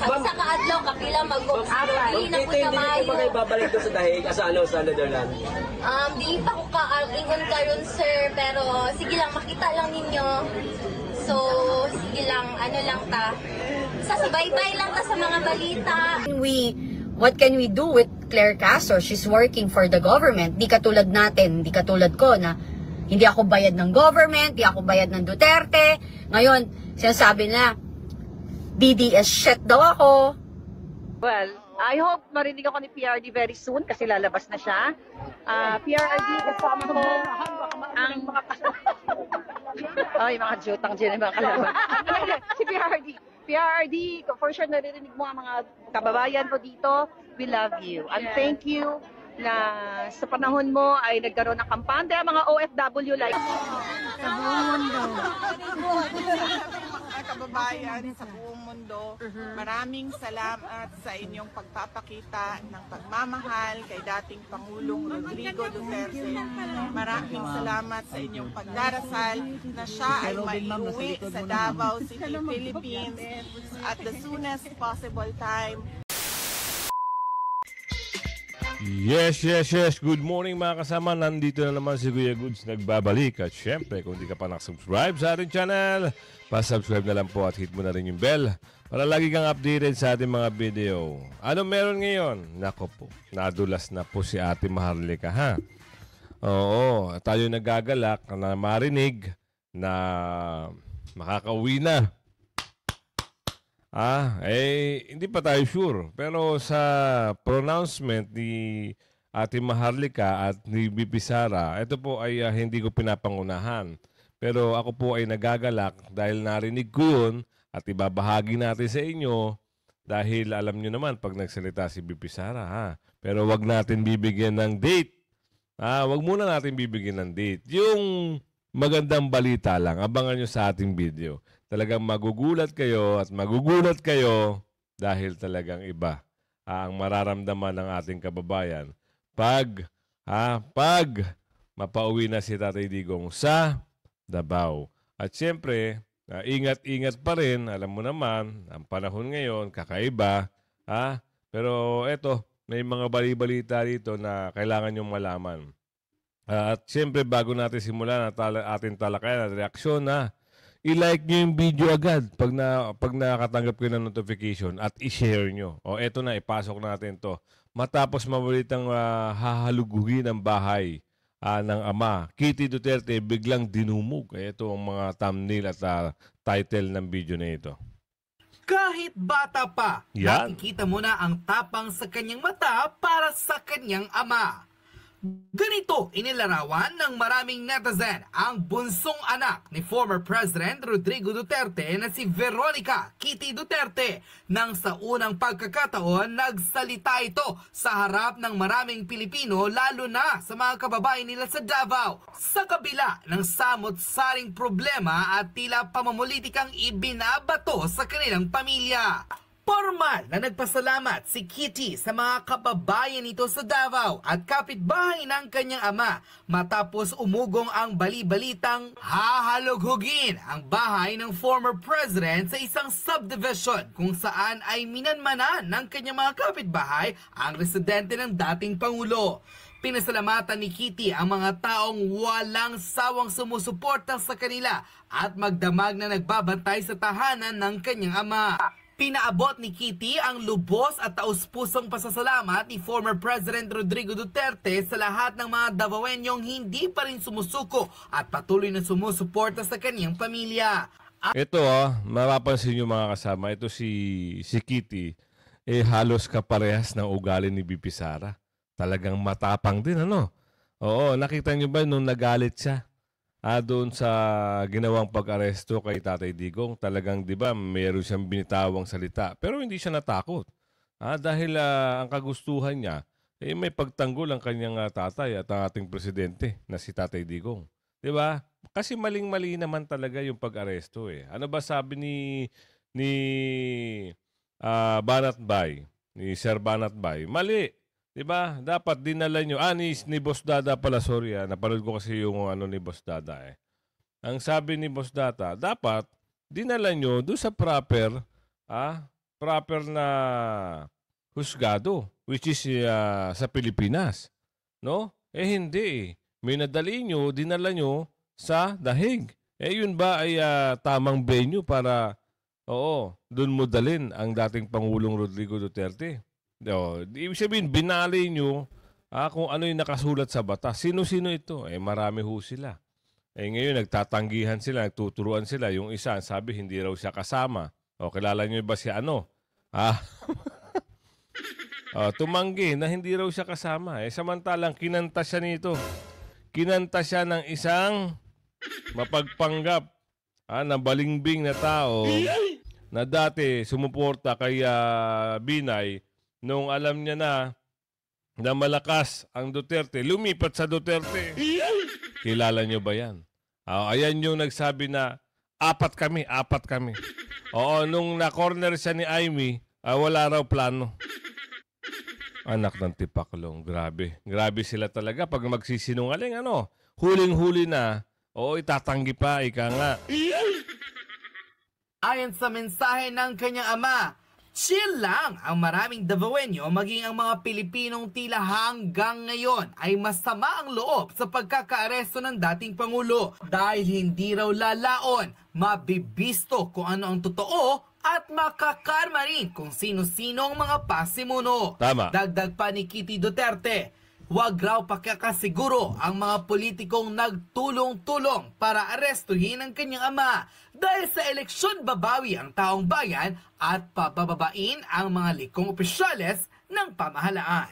Sa kaadlaw kapila mag-aral. Hindi Hindi na po na ko ba kayo babalik doon sa dahig sa Netherlands? Di pa ko ka-ingon karon sir, pero sige lang, makita lang ninyo. So, sige lang, ano lang ta. Sa subaybay lang ta sa mga balita. What can we do with Claire Castro? She's working for the government. Di katulad natin, di katulad ko na hindi ako bayad ng government, di ako bayad ng Duterte. Ngayon, sinasabi na, DDS shit daw ako. Well, I hope marinig ako ni PRD very soon kasi lalabas na siya. PRD, kasama ko ang mga ay, mga jutang dyan, mga kalaban. Si PRD. PRD, for sure naririnig mo ang mga kababayan ko dito. We love you. And thank you na sa panahon mo ay nagkaroon ng kampante ang mga OFW like Sa buong mundo. Mga kababayan sa buong mundo, maraming salamat sa inyong pagpapakita ng pagmamahal kay dating Pangulong Rodrigo Duterte. Maraming salamat sa inyong pagdarasal na siya ay maiuwi sa Davao City, Philippines at the soonest possible time. Yes. Good morning mga kasama. Nandito na naman si Kuya Goods nagbabalik. At syempre, kung di ka pa nakasubscribe sa ating channel, pa-subscribe na lang po at hit mo na rin yung bell para lagi kang updated sa ating mga video. Ano meron ngayon? Nako po, nadulas na po si Ate Maharlika ha. Oo, tayo nagagalak na marinig na makakauwi na. Hindi pa tayo sure. Pero sa pronouncement ni Ate Maharlika at ni BP Sara, ito po ay hindi ko pinapangunahan. Pero ako po ay nagagalak dahil narinig ko yun at ibabahagi natin sa inyo dahil alam nyo naman pag nagsalita si BP Sara. Ha? Pero wag natin bibigyan ng date. Wag muna natin bibigyan ng date. Yung magandang balita lang, abangan nyo sa ating video. Talagang magugulat kayo dahil talagang iba ang mararamdaman ng ating kababayan pag mapauwi na si Tatay Digong sa Davao. At siyempre, ingat-ingat pa rin. Alam mo naman, ang panahon ngayon, kakaiba. Pero eto, may mga bali-balita dito na kailangan nyong malaman. At siyempre, bago natin simulan ating talakayan at reaksyon i-like nyo yung video agad pag nakatanggap kayo ng notification at i-share nyo. Eto na, ipasok natin to. Matapos mabalitang hahalugugin ang bahay ng ama, Kitty Duterte biglang dinumog. Ito ang mga thumbnail at title ng video na ito. Kahit bata pa, Yan. nakikita mo na ang tapang sa kanyang mata para sa kanyang ama. Ganito inilarawan ng maraming netizen ang bunsong anak ni former President Rodrigo Duterte na si Veronica Kitty Duterte nang sa unang pagkakataon nagsalita ito sa harap ng maraming Pilipino lalo na sa mga kababayan nila sa Davao sa kabila ng samot-saring problema at tila pamumulitikang ibinabato sa kanilang pamilya. Formal na nagpasalamat si Kitty sa mga kababayan nito sa Davao at kapitbahay ng kanyang ama matapos umugong ang bali-balitang hahalughugin ang bahay ng former president sa isang subdivision kung saan ay minanmanan ng kanyang mga kapitbahay ang residente ng dating Pangulo. Pinasalamatan ni Kitty ang mga taong walang sawang sumusuporta sa kanila at magdamag na nagbabantay sa tahanan ng kanyang ama. Pinaabot ni Kitty ang lubos at taus-pusong pasasalamat ni former President Rodrigo Duterte sa lahat ng mga Davaoenyong hindi pa rin sumusuko at patuloy na sumusuporta sa kaniyang pamilya. Ito mapapansin nyo mga kasama, ito si Kitty, halos kaparehas ng ugali ni BP Sara. Talagang matapang din, ano? Oo, nakita nyo ba nung nagalit siya? Doon sa ginawang pag-aresto kay Tatay Digong, talagang 'di ba, mayroon siyang binitawang salita pero hindi siya natakot. Dahil ang kagustuhan niya may pagtanggol ang kanyang tatay at ang ating presidente na si Tatay Digong. 'Di ba? Kasi maling-mali naman talaga yung pag-aresto Ano ba sabi ni Banatbay, ni Sir Banatbay? Mali. Diba? Dapat dinala nyo. Ni Boss Dada pala, sorry napanood ko kasi yung ni Boss Dada Ang sabi ni Boss Dada, dapat dinala nyo doon sa proper proper na husgado, which is sa Pilipinas. No? Hindi. May nadali nyo, dinala nyo sa dahig. Yun ba ay tamang venue para, doon mo dalin ang dating Pangulong Rodrigo Duterte? Ibig sabihin, binali nyo kung ano yung nakasulat sa batas. Sino-sino ito? Marami ho sila. Ngayon, nagtatanggihan sila, nagtuturuan sila. Yung isa, sabi, hindi raw siya kasama. Kilala nyo ba si ano? Tumanggi na hindi raw siya kasama. Samantalang kinanta siya nito. Kinanta siya ng isang mapagpanggap na balingbing na tao na dati sumuporta kay Binay nung alam niya na malakas ang Duterte. Lumipat sa Duterte. Kilala niyo ba yan? Ayan yung nagsabi na apat kami. Nung na-corner siya ni Amy, wala raw plano. Anak ng tipaklong, grabe. Grabe sila talaga pag magsisinungaling, huling-huli na, itatanggi pa, ika nga. Ayon sa mensahe ng kanyang ama, chill lang ang maraming Davaoenyo maging ang mga Pilipinong tila hanggang ngayon ay masama ang loob sa pagkakaaresto ng dating Pangulo dahil hindi raw lalaon, mabibisto kung ano ang totoo at makakarma rin kung sino-sino ang mga pasimuno. Tama. Dagdag pa ni Kitty Duterte, huwag raw pakakasiguro ang mga politikong nagtulong-tulong para arestuhin ang kanyang ama dahil sa eleksyon babawi ang taong bayan at pabababain ang mga likong opisyales ng pamahalaan.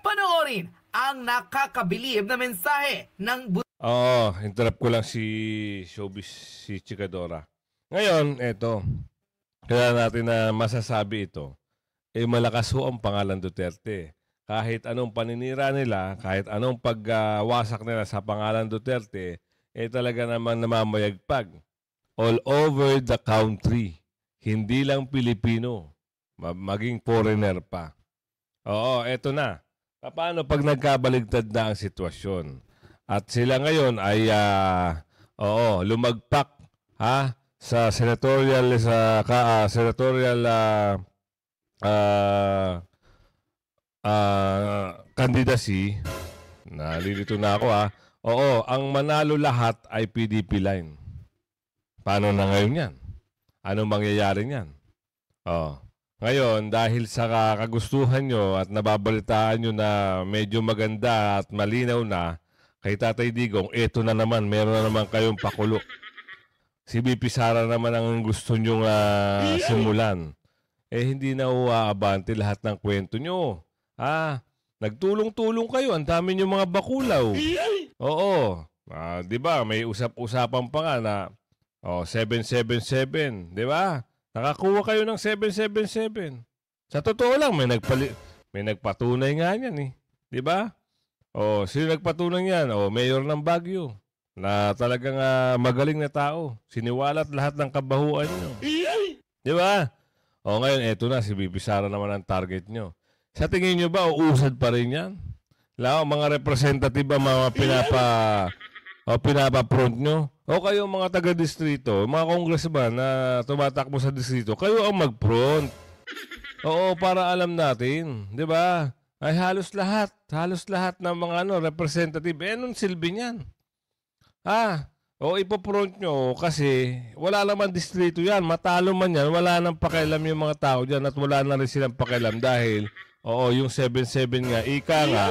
Panoorin ang nakakabilib na mensahe ng Interrupt ko lang si Showbiz, si Chikadora. Ngayon, eto. Kaya natin na masasabi ito. Malakas ho ang pangalan Duterte. Kahit anong paninira nila, kahit anong pagwasak nila sa pangalan Duterte, talaga naman namamayagpag. All over the country. Hindi lang Pilipino. Maging foreigner pa. Eto na. Paano pag nagkabaligtad na ang sitwasyon? At sila ngayon ay lumagpak sa senatorial candidacy. Nalilito na ako ang manalo lahat ay PDP line. Paano na ngayon yan? Anong mangyayari niyan? Ngayon, dahil sa kagustuhan nyo at nababalitaan nyo na medyo maganda at malinaw na kay Tatay Digong, eto na naman, meron na naman kayong pakulo. Si BP Sara naman ang gusto nyong simulan. Hindi na uabante lahat ng kwento nyo. Nagtulong-tulong kayo. Ang dami nyo mga bakulaw. Di ba? May usap-usapan pa nga na 777. Di ba? Nakakuha kayo ng 777. Sa totoo lang, may nagpatunay nga yan Di ba? Sino nagpatunay yan? Mayor ng Baguio. Na talagang magaling na tao. Siniwalat lahat ng kabahuan nyo. Di ba? Ngayon, eto na, si BP Sara naman ang target nyo. Sa tingin nyo ba, uusad pa rin yan? Mga representative ba, mga pinapapront nyo? Kayo mga taga-distrito, mga congressman na tumatakbo sa distrito, kayo ang mag-front. Para alam natin. Di ba? Ay halos lahat ng mga representative. Anong silbi niyan? Ipopront nyo kasi wala naman distrito yan. Matalo man yan, wala nang pakialam yung mga tao dyan at wala na rin silang pakialam dahil, yung 77 nga, ika nga,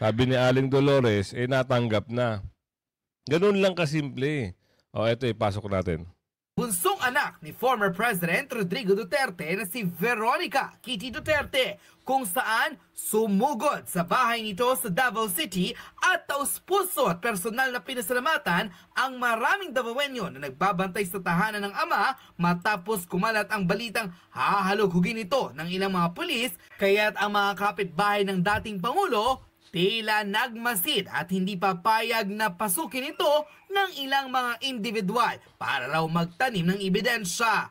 sabi ni Aling Dolores, natanggap na. Ganun lang kasimple. Ito ipasok natin. Bunsong anak ni former President Rodrigo Duterte na si Veronica Kitty Duterte kung saan sumugod sa bahay nito sa Davao City at taus-puso at personal na pinasalamatan ang maraming Davaoenyo na nagbabantay sa tahanan ng ama matapos kumalat ang balitang hahalughugin ito ng ilang mga pulis kaya't ang mga kapitbahay ng dating Pangulo tila nagmasid at hindi papayag na pasukin ito ng ilang mga individual para raw magtanim ng ebidensya.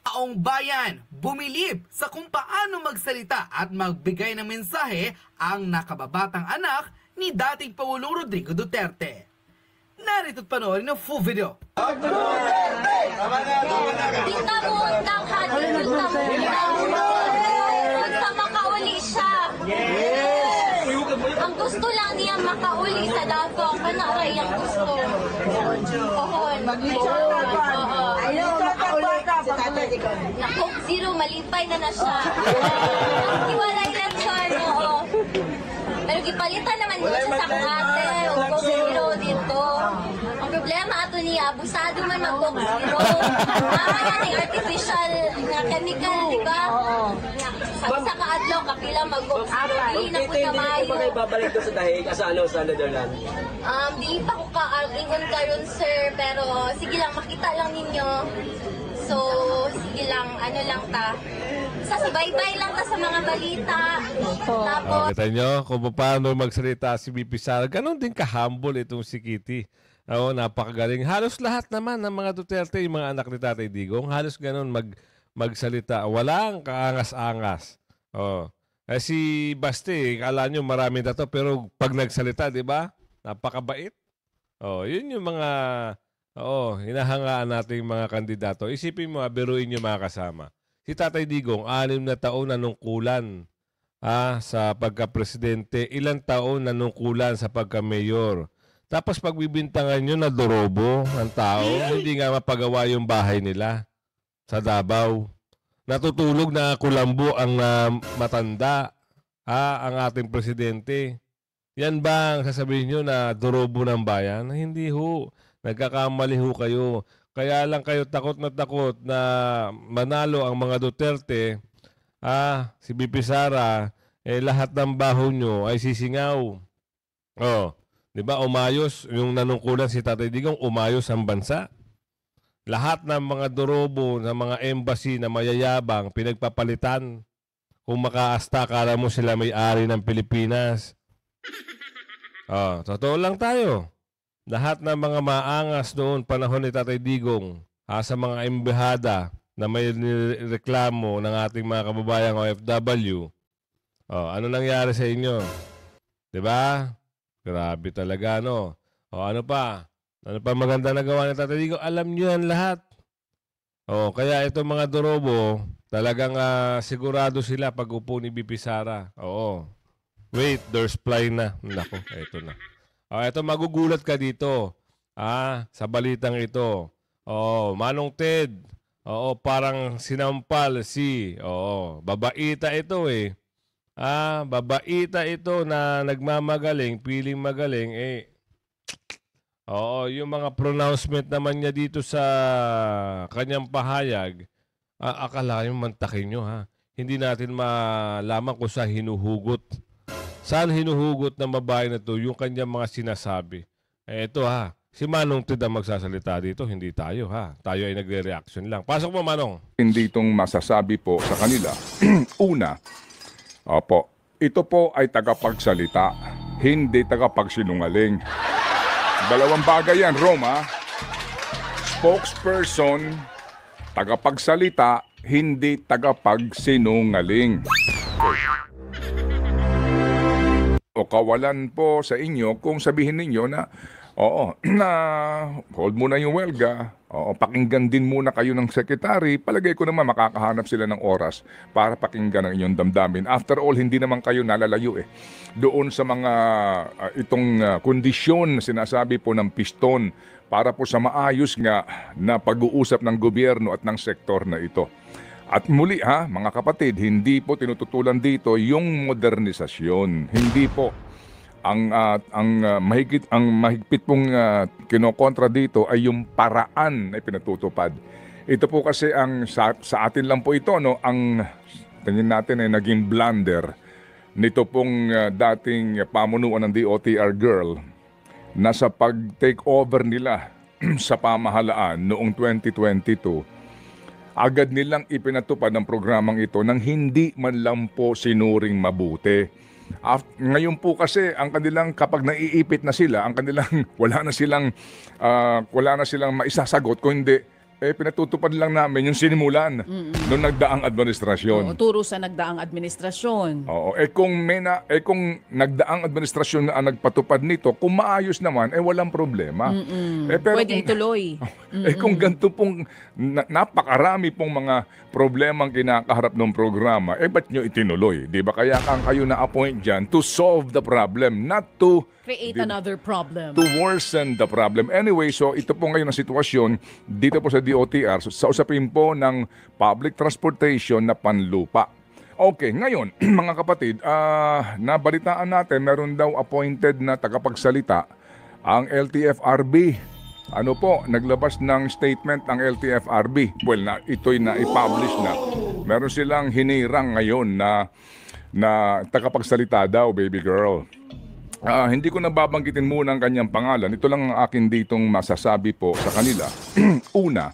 Taong bayan bumilib sa kung paano magsalita at magbigay ng mensahe ang nakababatang anak ni dating Pangulong Rodrigo Duterte. Narito't panoorin ang full video. Tinta mo undang hati, tinta mo undang. Basta makauli siya. Ang gusto lang niya makauli sa Davao. Kanaray ang gusto. Ohon. Ayaw makauli si Tatay Digong. Na Coke Zero, malipay na siya. Hiwalay lang siya, oo. Pero gipalitan naman niya siya sa ate. O Coke Zero dito. Ang problema ato niya, abusado man mag Coke Zero. Tama yan yung artificial na chemical, di ba? Sa kaadlaw, kapila mag Coke Zero. Hindi na po na Hindi pa kayo babalik doon sa dahig sa Netherlands. Di pa ko ka-ingon karon sir, pero sige lang, makita lang ninyo. So, sige lang, ano lang ta. Sasubaybay lang ta sa mga balita. Tapos, Kita nyo kung paano magsalita si BP Sara. Ganon din ka-humble itong si Kitty. Oo, napakagaling. Halos lahat naman ng mga Duterte, yung mga anak ni Tatay Digong, halos ganon magsalita. Walang kaangas-angas. Oh. Si Basti, kala nyo marami na to, pero pag nagsalita, di ba? Napakabait. Oh, yun yung mga hinahangaan nating mga kandidato. Isipin mo, biruin yung mga kasama. Si Tatay Digong, 6 na taon nanungkulan sa pagka-presidente, ilang taon nanungkulan sa pagka-mayor. Tapos pagbibintangan nyo na dorobo ang tao, hindi nga mapagawa yung bahay nila sa Davao. Natutulog na kulambo ang matanda, ang ating presidente. Yan ba ang sasabihin nyo na dorobo ng bayan? Hindi ho. Nagkakamali ho kayo. Kaya lang kayo takot na manalo ang mga Duterte. Si BP Sara, lahat ng baho nyo ay sisingaw. Oh, di ba? Umayos yung nanungkulan si Tatay Digong, umayos ang bansa. Lahat ng mga dorobo, ng mga embassy na mayayabang, pinagpapalitan. Kung makaasta, kala mo sila may-ari ng Pilipinas. Totoo lang tayo. Lahat ng mga maangas noon panahon ni Tatay Digong sa mga embahada na may reklamo ng ating mga kababayang OFW. Ano nangyari sa inyo? 'Di ba? Grabe talaga, no? Ano pa? Ano pa maganda na gawa ni Tatay Digong? Alam niyo yan lahat. Kaya itong mga dorobo, talagang sigurado sila pag upo ni BP Sara. Oo. Wait, there's fly na. Nako, ito na. Ito magugulat ka dito. Sa balitang ito. Manong Ted. Parang sinampal si. Babaita ito eh. Babaita ito na nagmamagaling, piling magaling yung mga pronouncement naman niya dito sa kanyang pahayag. Akala yung mantakin nyo ha. Hindi natin malaman kung saan hinuhugot. Saan hinuhugot ng babae na to yung kanyang mga sinasabi. Ito ha, si Manong Ted ang magsasalita dito, hindi tayo ha. Tayo ay nagre-reaction lang. Pasok mo Manong. Hindi itong masasabi po sa kanila. Una, ito po ay tagapagsalita, hindi tagapagsinungaling. Dalawang bagay yan, Roma. Spokesperson, tagapagsalita, hindi tagapagsinungaling. O kawalan po sa inyo kung sabihin ninyo na hold muna yung welga, pakinggan din muna kayo ng sekretary, palagay ko naman makakahanap sila ng oras para pakinggan ang inyong damdamin. After all, hindi naman kayo nalalayo doon sa mga itong kondisyon na sinasabi po ng piston para po sa maayos nga na pag-uusap ng gobyerno at ng sektor na ito. At muli mga kapatid, hindi po tinututulan dito yung modernisasyon. Hindi po. Ang mahigpit pong kinokontra dito ay yung paraan na pinatutupad. Ito po kasi sa atin lang po ito, no, ang tingin natin ay naging blunder nito pong dating pamunuan ng DOTR girl na sa pag-take over nila sa pamahalaan noong 2022. Agad nilang ipinatupad ang programang ito nang hindi man lang po sinuring mabuti. Ngayon po kasi ang kanilang kapag naiipit na sila, ang kanilang wala na silang maisasagot kundi pinatutupad lang namin yung sinimulan nung nagdaang administrasyon. Oo, turo sa nagdaang administrasyon. Oo, kung nagdaang administrasyon na ang nagpatupad nito, kung maayos naman, walang problema. Pero Pwede ituloy. kung ganito pong napakarami pong mga problemang kinakaharap ng programa, ba't nyo itinuloy? Di ba? Kaya kayo na-appoint dyan to solve the problem, not to Create another problem. to worsen the problem. Anyway, so ito po ngayon ang sitwasyon dito po sa DOTR sa usapin po ng public transportation na panlupa. Okay, ngayon, mga kapatid, nabalitaan natin, meron daw appointed na tagapagsalita ang LTFRB. Ano po, naglabas ng statement ang LTFRB. Well, ito'y na-publish na. Meron silang hinirang ngayon na tagapagsalita daw, baby girl. Hindi ko nababanggitin muna ang kanyang pangalan. Ito lang ang akin ditong masasabi po sa kanila. Una,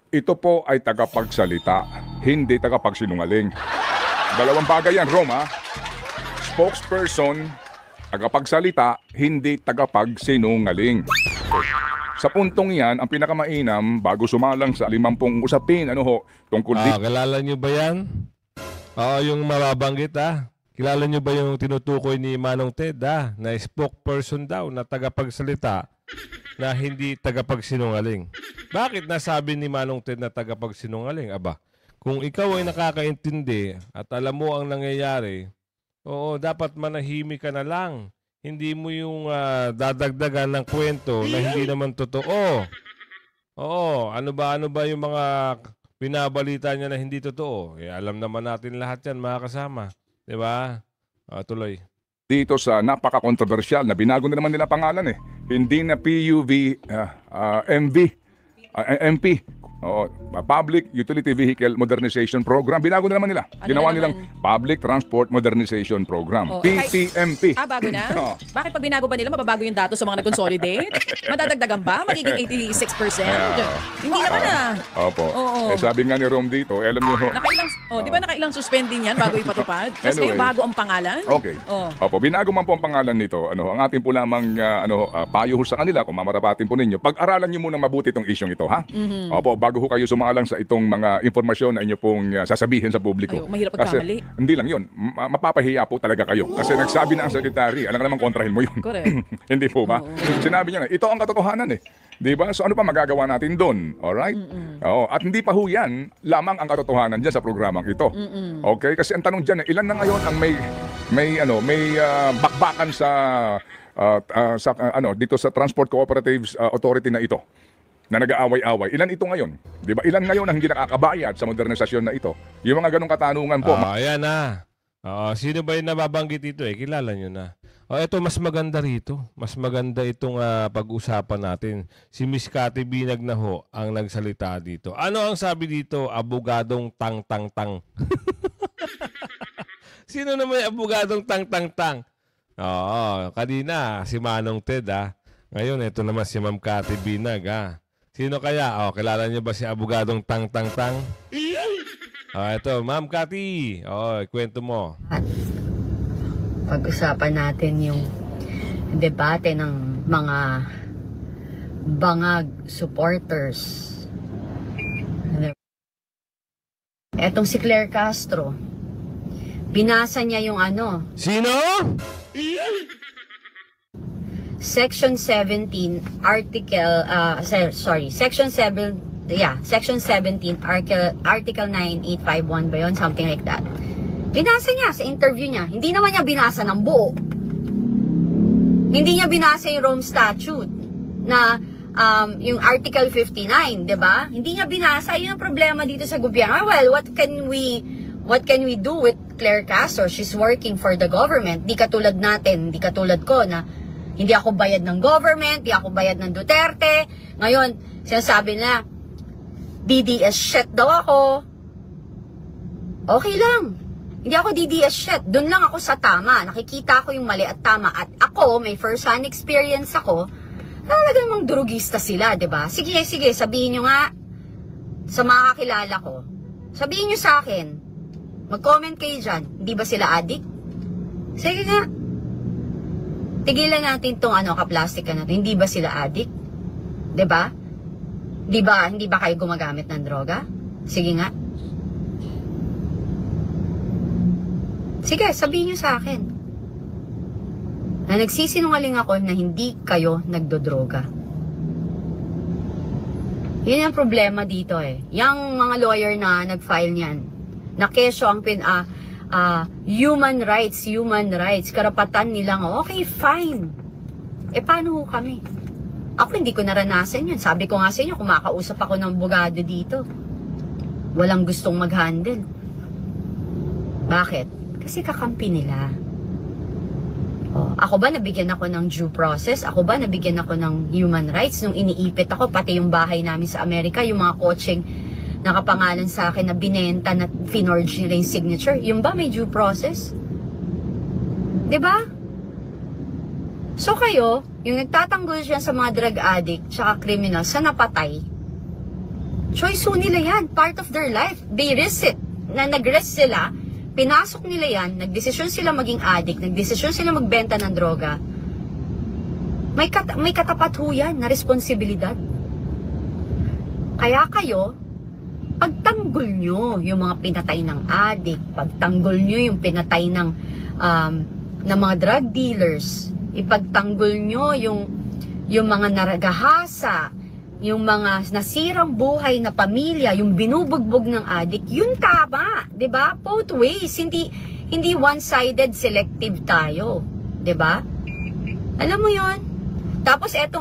ito po ay tagapagsalita, hindi tagapagsinungaling. Dalawang bagay yan, Roma. Spokesperson, tagapagsalita, hindi tagapagsinungaling. Sa puntong yan, ang pinakamainam, bago sumalang sa 50 usapin, tungkol dito. Kilala nyo ba yan? Oo, yung mababanggit Kilala nyo ba yung tinutukoy ni Manong Ted na spokesperson daw na tagapagsalita na hindi tagapagsinungaling? Bakit nasabi ni Manong Ted na tagapagsinungaling? Aba, kung ikaw ay nakakaintindi at alam mo ang nangyayari, dapat manahimik ka na lang. Hindi mo yung dadagdagan ng kwento na hindi naman totoo. Ano ba yung mga binabalita niya na hindi totoo? Alam naman natin lahat yan, mga kasama. Diba? Tuloy. Dito sa napaka-controversial na binago na naman nila pangalan Hindi na PUV, MP. Public Utility Vehicle Modernization Program. Binago na naman nila. Ginawa nilang Public Transport Modernization Program. PTMP. Bago na? Bakit pag binago ba nila, mababago yung datos sa mga nag-consolidate? Madadagdagan ba? Magiging 86%? Hindi naman Opo. Sabi nga ni Rom dito, alam niyo di ba nakailang suspending yan bago ipatupad? Tapos Anyway. bago ang pangalan? Okay. Opo, binago man po ang pangalan nito. Ang atin po lamang payo sa kanila, kung mamarapatin po ninyo, pag-aralan niyo muna mabuti itong isyong ito, ha? Opo, bago ho kayo sumalang sa itong mga impormasyon na inyo pong sasabihin sa publiko. Mahirap Kasi pagkamali. hindi lang yun, mapapahiya po talaga kayo. Kasi nagsabi na ang sekretary, alam ka naman kontrahin mo yun. Correct. Hindi po ba? Sinabi niya na, ito ang katotohanan Di ba? So ano pa magagawa natin doon? Alright? At hindi pa ho yan lamang ang katotohanan dyan sa programang ito. Okay? Kasi ang tanong dyan, ilan na ngayon ang may bakbakan dito sa Transport Cooperatives Authority na ito, na nag-aaway-away. Ilan ito ngayon? Di ba? Ilan ngayon ang hindi nakakabayad sa modernisasyon na ito? Yung mga ganong katanungan po. Ayan sino ba yung nababanggit dito Kilala nyo na. Ito, mas maganda rito. Mas maganda itong pag-usapan natin. Si Miss Cathy Binag na ho ang nagsalita dito. Ano ang sabi dito? Abogadong tang-tang-tang. Sino naman yung abogadong tang-tang-tang? Kanina si Manong Ted Ngayon, ito naman si Ma'am Cathy Binag Sino kaya? Kilala niyo ba si abogadong tang-tang-tang? Ito, Ma'am Cathy. Kwento mo. Pag-usapan natin yung debate ng mga bangag supporters. Etong si Claire Castro, binasa niya yung Sino? Section 17 article Section 7 Section 17 article 9851 ba yun? Something like that. Binasa niya sa interview niya. Hindi naman niya binasa ng buo. Hindi niya binasa yung Rome Statute na yung Article 59, 'di ba? Hindi niya binasa. Yun ang problema dito sa gobyerno. Well, what can we do with Claire Castro? She's working for the government. Di katulad natin, di katulad ko na hindi ako bayad ng government, di ako bayad ng Duterte. Ngayon, sinasabi na DDS shit daw ako. Okay lang. Hindi ako DDS shit. Doon lang ako sa tama. Nakikita ko yung mali at tama. At ako, may first-hand experience ako. Talagang mga drugista sila, 'di ba? Sige, sabihin nyo nga sa mga kakilala ko. Sabihin nyo sa akin. Mag-comment kayo dyan. Hindi ba sila addict? Sige nga. Tigilan natin tong kaplastika na to. Hindi ba sila addict? 'Di ba? Di ba, hindi ba kayo gumagamit ng droga? Sige nga. Sige, sabihin nyo sa akin na nagsisinungaling ako na hindi kayo nagdodroga. Yun ang problema dito eh. Yung mga lawyer na nag-file niyan, na keso ang human rights, karapatan nilang, okay, fine. Paano kami? Ako hindi ko naranasan yun. Sabi ko nga sa inyo, kumakausap ako ng abogado dito. Walang gustong mag-handle. Bakit? Kasi kakampi nila. Ako ba nabigyan ako ng due process? Ako ba nabigyan ako ng human rights? Nung iniipit ako, pati yung bahay namin sa Amerika, yung mga kotseng nakapangalan sa akin na binenta na finorge nila yung signature. Yung ba may due process? Diba? So kayo, yung nagtatanggol siya sa mga drug addict tsaka criminal sa napatay, choice nila yan. Part of their life. They risk it. Na nag-risk sila, pinasok nila yan, nagdesisyon sila maging addict, nagdesisyon sila magbenta ng droga. May katapat ho yan na responsibilidad. Kaya kayo, pagtanggol nyo yung mga pinatay ng addict, pagtanggol nyo yung pinatay ng mga drug dealers, ipagtanggol nyo yung mga naragahasa, yung mga nasirang buhay na pamilya, yung binubugbog ng addict, yun tama, 'di ba? Both ways, hindi one-sided selective tayo, 'di ba? Alam mo 'yon? Tapos ito,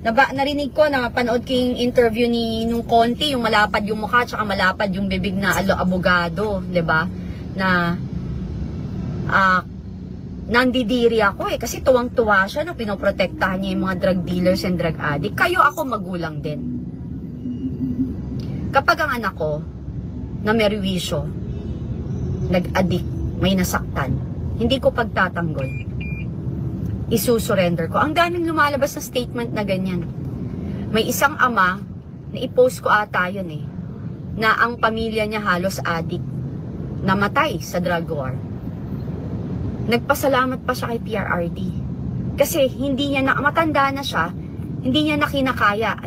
narinig ko na panood ko yung interview nung Conti, yung malapad yung mukha tsaka malapad yung bibig na abogado, 'di ba? Na nandidiri ako kasi tuwang-tuwa siya na pinoprotektahan niya yung mga drug dealers and drug addict. Kayo, ako magulang din. Kapag ang anak ko na merwisyo, nag-addict, may nasaktan, hindi ko pagtatanggol. Isusurrender ko. Ang daming lumalabas na statement na ganyan. May isang ama, na i-post ko ata yun na ang pamilya niya halos addict, namatay sa drug war. Nagpasalamat pa siya kay PRRD. Kasi hindi niya matanda na siya, hindi niya kinakaya.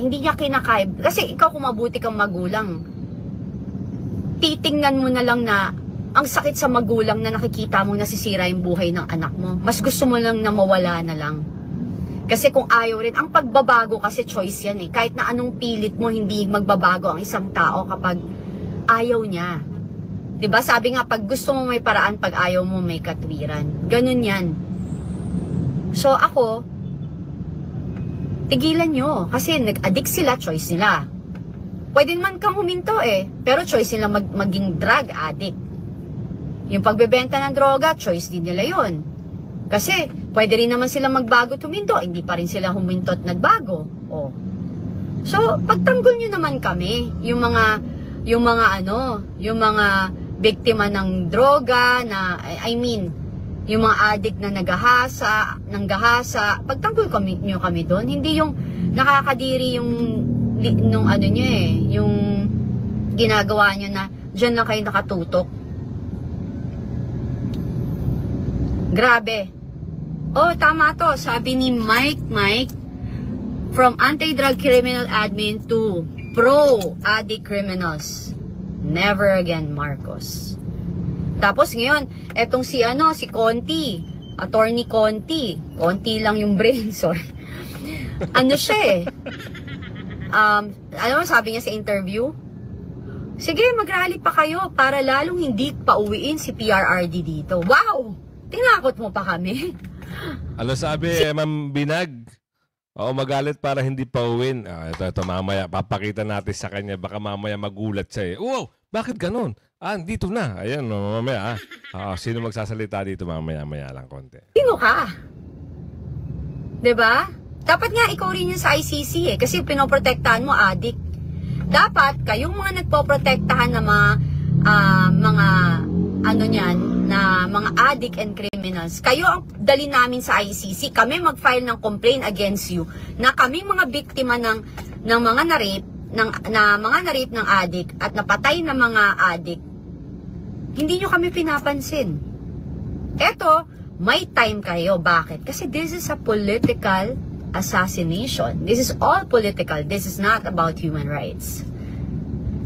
Kasi ikaw kung mabuti kang magulang, titingnan mo na lang na ang sakit sa magulang na nakikita mong nasisira yung buhay ng anak mo. Mas gusto mo lang na mawala na lang. Kasi kung ayaw rin, ang pagbabago kasi choice yan Kahit na anong pilit mo, hindi magbabago ang isang tao kapag ayaw niya. Diba? Sabi nga, pag gusto mo may paraan, pag ayaw mo may katwiran. Ganun yan. So ako, tigilan nyo. Kasi nag-addict sila, choice nila. Pwede naman kang huminto pero choice nila maging drug addict. Yung pagbebenta ng droga, choice din nila yun. Kasi pwede rin naman sila magbago tuminto, hindi pa rin sila huminto at nagbago. So, pagtanggol nyo naman kami, yung mga biktima ng droga yung mga addict na nanggahasa, pagtanggol nyo kami doon. Hindi yung nakakadiri yung ginagawa nyo na dyan lang kayo nakatutok. Grabe. Tama to. Sabi ni Mike, from anti-drug criminal admin to pro-addict criminals. Never again, Marcos. Tapos ngayon, etong si Conti, Attorney Conti. Conti lang yung brain, sorry. Siya alam mo, sabi niya sa interview, sige, mag-rally pa kayo para lalong hindi pauwiin si PRRD dito. Wow! Tinakot mo pa kami. Ano sabi, Ma'am Binag? Magalit para hindi pauwin. Ito, mamaya, papakita natin sa kanya. Baka mamaya magulat siya Wow, bakit ganun? Dito na. Ayan, mamaya. Sino magsasalita dito mamaya lang konti? Sino ka? Diba? Dapat nga ikaw rin yung sa ICC kasi pinoprotektahan mo addict. Dapat kayong mga nagpoprotektahan ng mga addict and criminals, kayo ang dali namin sa ICC. Kami mag-file ng complaint against you na kami mga biktima ng mga na-rape ng addict at napatay na mga addict. Hindi nyo kami pinapansin. Eto, may time kayo. Bakit? Kasi this is a political assassination. This is all political. This is not about human rights.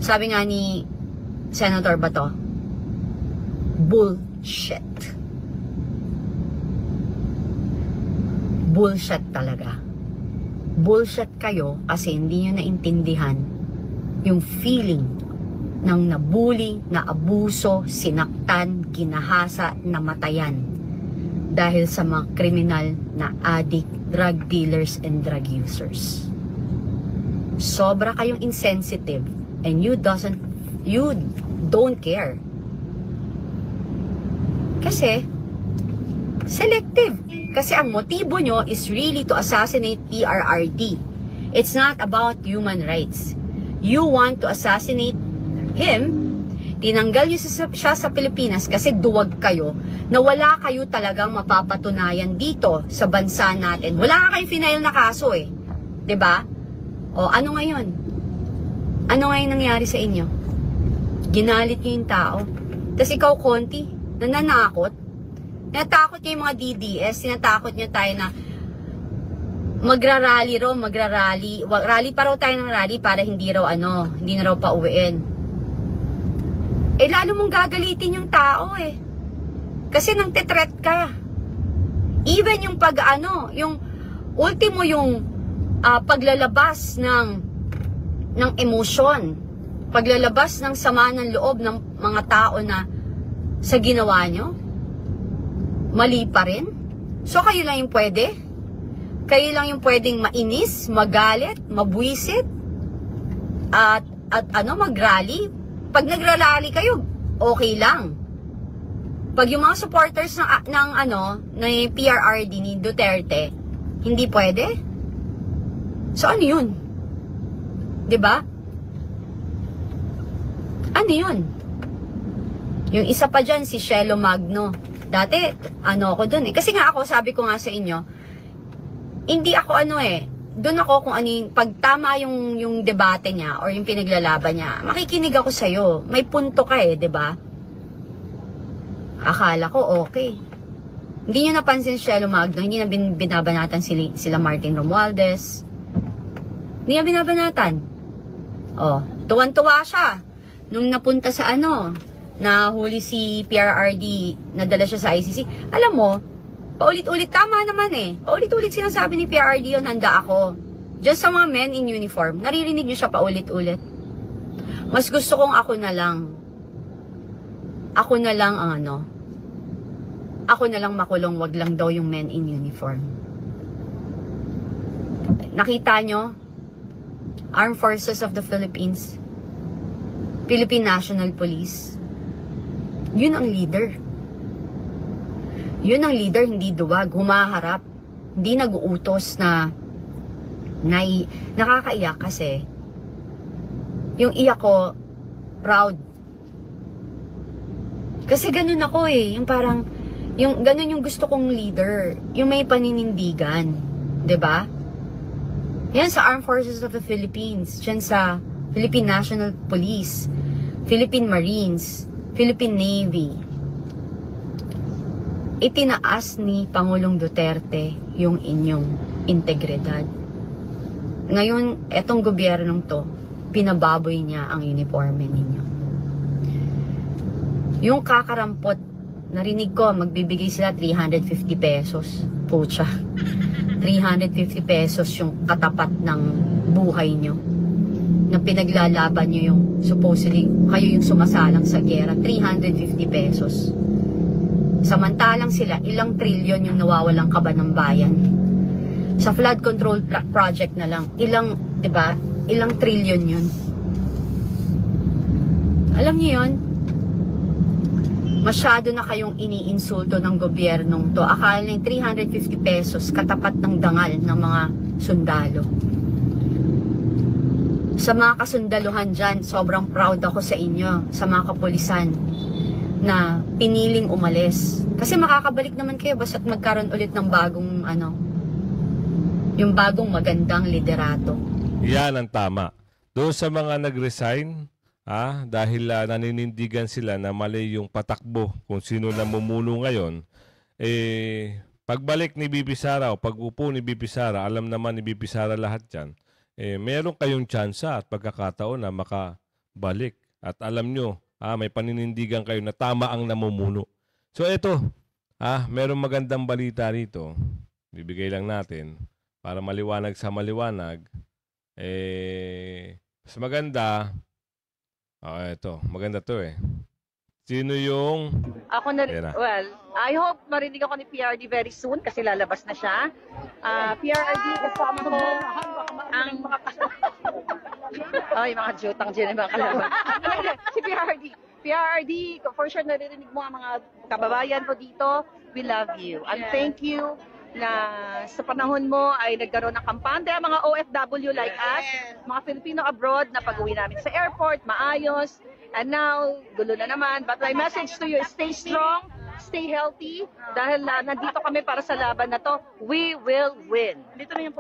Sabi nga ni Senator Bato, bullshit. Bullshit talaga. Bullshit kayo kasi hindi nyo naintindihan yung feeling ng nabuli, naabuso, sinaktan, ginahasa, namatayan dahil sa mga kriminal na addict, drug dealers, and drug users. Sobra kayong insensitive and you don't care. Kasi selective. Kasi ang motibo nyo is really to assassinate PRRD. It's not about human rights. You want to assassinate him. Tinanggal nyo siya sa Pilipinas kasi duwag kayo na wala kayo talagang mapapatunayan dito sa bansa natin. Wala kayong final na kaso eh. 'Di ba? O ano ngayon? Ano ngayon nangyari sa inyo? Ginalit nyo yung tao. Tapos ikaw, Konti, nananakot. Natakot nyo yung mga DDS. Sinatakot nyo tayo na magrarally raw, rally pa raw tayo ng rally para hindi na raw pauwiin. Eh lalo mong gagalitin yung tao eh. Kasi nang tetret ka. Even yung yung ultimo yung paglalabas ng emosyon, paglalabas ng sama ng loob ng mga tao na sa ginawa nyo, mali pa rin. So kayo lang yung pwede? Kayo lang yung pwedeng mainis, magalit, mabwisit, at mag-rally? Pag nag-rally kayo, okay lang. Pag yung mga supporters ng PRRD ni Duterte, hindi pwede? So ano yun? 'Di ba? Ano yun? Yung isa pa dyan, si Shelo Magno. Dati, ako dun eh. Kasi nga ako, sabi ko nga sa inyo, hindi ako doon ako kung pag tama yung debate niya or yung pinaglalaban niya, makikinig ako sa'yo. May punto ka eh, 'di ba? Akala ko okay. Hindi nyo napansin si Shelo Magno, hindi na binabanatan sila Martin Romualdez. Hindi na binabanatan. Oh, tuwan-tuwa siya nung napunta sa nahuli si PRRD, nadala siya sa ICC. Alam mo, paulit-ulit, tama naman eh. Paulit-ulit sinasabi ni PRRD yun, handa ako. Just sa mga men in uniform, naririnig niyo siya paulit-ulit. Mas gusto kong ako na lang makulong, wag lang daw yung men in uniform. Nakita nyo? Armed Forces of the Philippines, Philippine National Police, yun ang leader. Yun ang leader, hindi duwag, humaharap, hindi nag-uutos na nakakaiyak kasi yung iyak ko, proud. Kasi ganun ako eh, yung parang, ganun yung gusto kong leader, yung may paninindigan, 'di ba? Yan sa Armed Forces of the Philippines, yan sa Philippine National Police, Philippine Marines, Philippine Navy. Itinaas ni Pangulong Duterte yung inyong integridad. Ngayon, etong gobyernong to, pinababoy niya ang uniforme ninyo. Yung kakarampot, narinig ko, magbibigay sila 350 pesos. Pucha. 350 pesos yung katapat ng buhay nyo. Na pinaglalaban nyo yung supposedly, kayo yung sumasalang sa gera. 350 pesos. Samantalang sila, ilang trilyon yung nawawalang kaba ng bayan. Sa flood control project na lang, diba? Ilang trilyon yun. Alam niyo yun? Masyado na kayong iniinsulto ng gobyernong to. Akala ng 350 pesos katapat ng dangal ng mga sundalo. Sa mga kasundaluhan dyan, sobrang proud ako sa inyo, sa mga kapulisan na piniling umalis. Kasi makakabalik naman kayo basta't magkaroon ulit ng bagong yung bagong magandang liderato. Yan ang tama. Doon sa mga nag-resign, dahil naninindigan sila na mali yung patakbo kung sino na mumuno ngayon, pagbalik ni BP Sara o pag-upo ni BP Sara, alam naman ni BP Sara lahat yan, meron kayong tsansa at pagkakataon na makabalik. At alam nyo, may paninindigan kayo na tama ang namumuno. So ito, merong magandang balita rito. Bibigay lang natin para maliwanag sa maliwanag. Mas maganda, ito, maganda to Sino yung... Ako na Yan na. well, I hope marinig ako ni PRD very soon kasi lalabas na siya. PRD, kasama ko ang mga Ay, mga jutang dyan, mga kalaban. Si PRD, for sure naririnig mo ang mga kababayan ko dito. We love you. And thank you na sa panahon mo ay nagkaroon ng kampante ang mga OFW like us, mga Filipino abroad na pag-uwi namin sa airport, maayos. And now, gulo na naman. But my message to you is stay strong, stay healthy, dahil nandito kami para sa laban na to. We will win. Dito na yung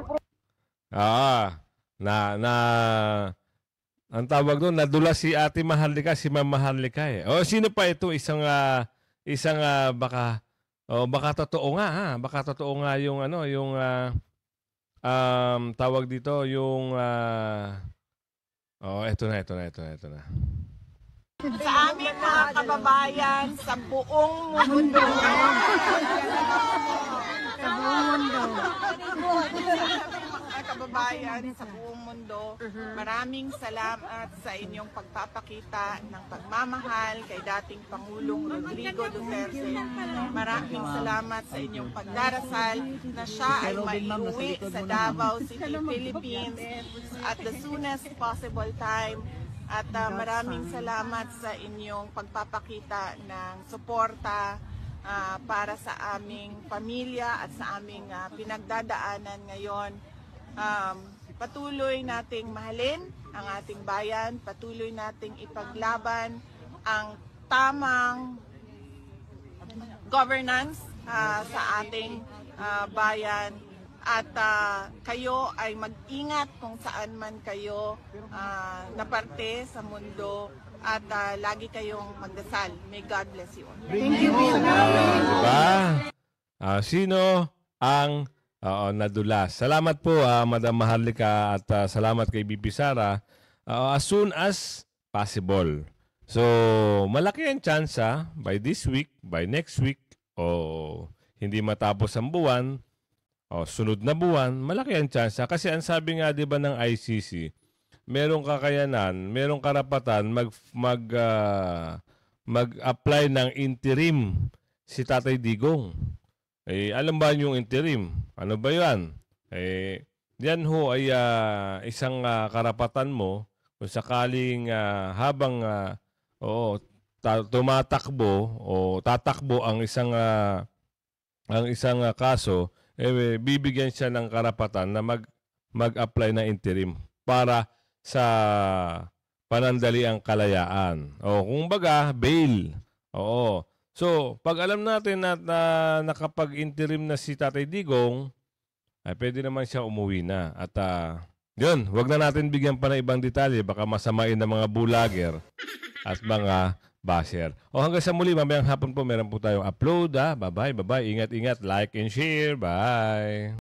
ang tawag doon, nadula si Ate Maharlika, si Ma'am Maharlika O, sino pa ito? Baka totoo nga, baka totoo nga yung tawag dito, yung ito na. Sa aming mga kababayan sa buong mundo. Mga kababayan sa buong mundo, maraming salamat sa inyong pagpapakita ng pagmamahal kay dating Pangulong Rodrigo Duterte. Maraming salamat sa inyong pagdarasal na siya ay maiuwi sa Davao City, Philippines at the soonest possible time. At maraming salamat sa inyong pagpapakita ng suporta para sa aming pamilya at sa aming pinagdadaanan ngayon. Patuloy nating mahalin ang ating bayan, patuloy nating ipaglaban ang tamang governance sa ating bayan. At kayo ay mag-ingat kung saan man kayo naparte sa mundo at lagi kayong magdasal. May God bless you all. Thank you. Diba? Sino ang nadulas? Salamat po, Madam Maharlika, at salamat kay BP Sara. As soon as possible. So, malaki ang tsansa by this week, by next week, o hindi matapos ang buwan, sunod na buwan, malaki ang tsansa. Kasi ang sabi nga 'di ba ng ICC, merong kakayanan, merong karapatan mag-apply ng interim si Tatay Digong. Alam ba yung interim? Ano ba 'yan? Yan ho ay isang karapatan mo kung sakaling habang tumatakbo o tatakbo ang isang kaso, bibigyan siya ng karapatan na mag-apply na interim para sa panandaliang kalayaan. Kung baga, bail. Oo. So, pag alam natin na nakapag-interim na si Tatay Digong, ay pwede naman siya umuwi na. At yun, wag na natin bigyan pa ng ibang detalye. Baka masamain ng mga bulager at mga basher. Hanggang sa muli, mamayang hapon po, meron po tayong upload. Bye-bye. Ingat-ingat. Like and share. Bye.